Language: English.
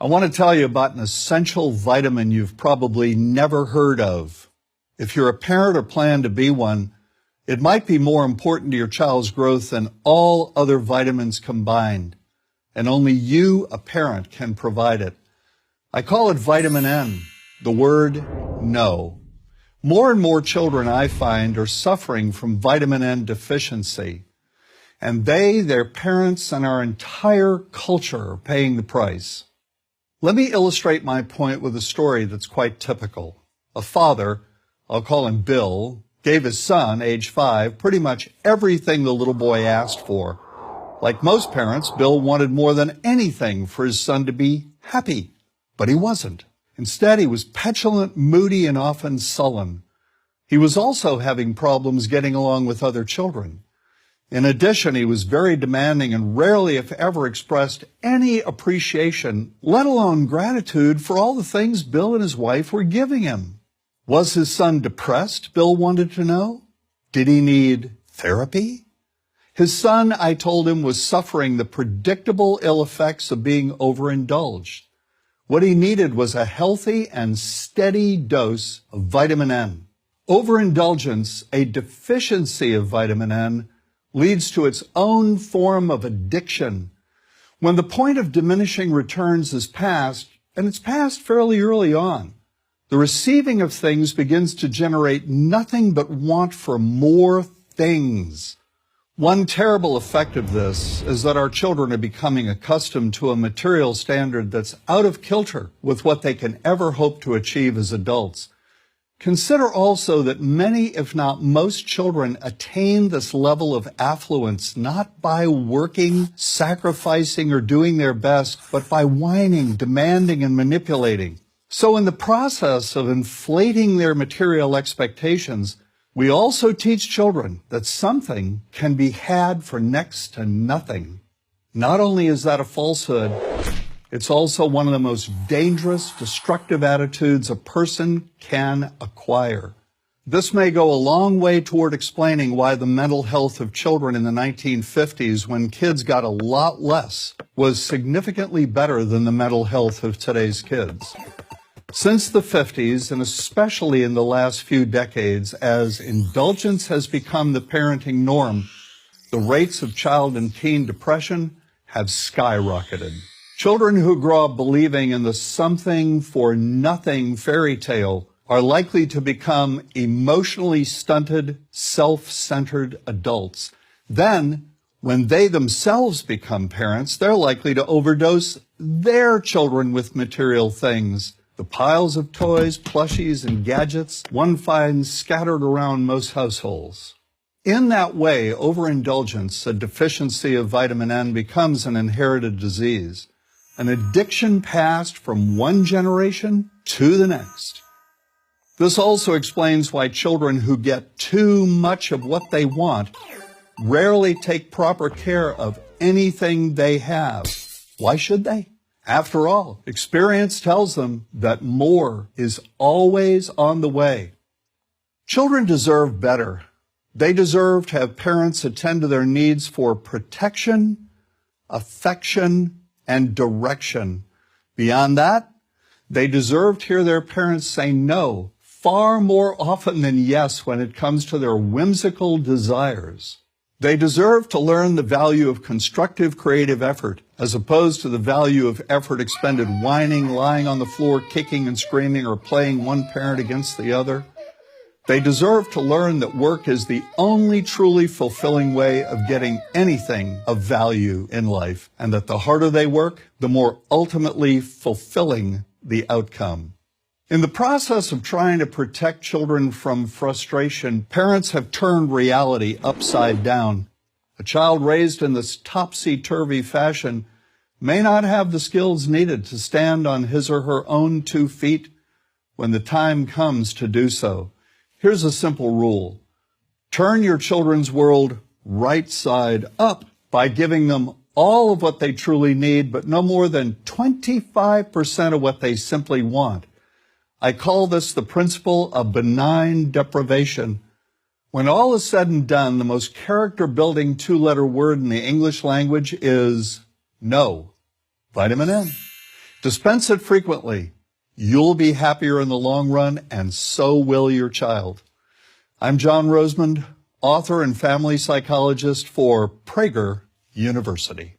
I want to tell you about an essential vitamin you've probably never heard of. If you're a parent or plan to be one, it might be more important to your child's growth than all other vitamins combined, and only you, a parent, can provide it. I call it vitamin N, the word no. More and more children, I find, are suffering from vitamin N deficiency, and they, their parents, and our entire culture are paying the price. Let me illustrate my point with a story that's quite typical. A father, I'll call him Bill, gave his son, age 5, pretty much everything the little boy asked for. Like most parents, Bill wanted more than anything for his son to be happy, but he wasn't. Instead, he was petulant, moody, and often sullen. He was also having problems getting along with other children. In addition, he was very demanding and rarely, if ever, expressed any appreciation, let alone gratitude, for all the things Bill and his wife were giving him. Was his son depressed, Bill wanted to know? Did he need therapy? His son, I told him, was suffering the predictable ill effects of being overindulged. What he needed was a healthy and steady dose of vitamin N. Overindulgence, a deficiency of vitamin N, leads to its own form of addiction. When the point of diminishing returns is past, and it's passed fairly early on, the receiving of things begins to generate nothing but want for more things. One terrible effect of this is that our children are becoming accustomed to a material standard that's out of kilter with what they can ever hope to achieve as adults. Consider also that many, if not most, children attain this level of affluence not by working, sacrificing, or doing their best, but by whining, demanding, and manipulating. So in the process of inflating their material expectations, we also teach children that something can be had for next to nothing. Not only is that a falsehood, it's also one of the most dangerous, destructive attitudes a person can acquire. This may go a long way toward explaining why the mental health of children in the 1950s, when kids got a lot less, was significantly better than the mental health of today's kids. Since the 50s, and especially in the last few decades, as indulgence has become the parenting norm, the rates of child and teen depression have skyrocketed. Children who grow up believing in the something-for-nothing fairy tale are likely to become emotionally stunted, self-centered adults. Then, when they themselves become parents, they're likely to overdose their children with material things. The piles of toys, plushies, and gadgets one finds scattered around most households. In that way, overindulgence, a deficiency of vitamin N, becomes an inherited disease. An addiction passed from one generation to the next. This also explains why children who get too much of what they want rarely take proper care of anything they have. Why should they? After all, experience tells them that more is always on the way. Children deserve better. They deserve to have parents attend to their needs for protection, affection, and direction. Beyond that, they deserve to hear their parents say no far more often than yes when it comes to their whimsical desires. They deserve to learn the value of constructive creative effort as opposed to the value of effort expended whining, lying on the floor, kicking and screaming, or playing one parent against the other. They deserve to learn that work is the only truly fulfilling way of getting anything of value in life, and that the harder they work, the more ultimately fulfilling the outcome. In the process of trying to protect children from frustration, parents have turned reality upside down. A child raised in this topsy-turvy fashion may not have the skills needed to stand on his or her own 2 feet when the time comes to do so. Here's a simple rule. Turn your children's world right side up by giving them all of what they truly need, but no more than 25% of what they simply want. I call this the principle of benign deprivation. When all is said and done, the most character-building 2-letter word in the English language is no. Vitamin N. Dispense it frequently. You'll be happier in the long run, and so will your child. I'm John Rosemond, author and family psychologist for Prager University.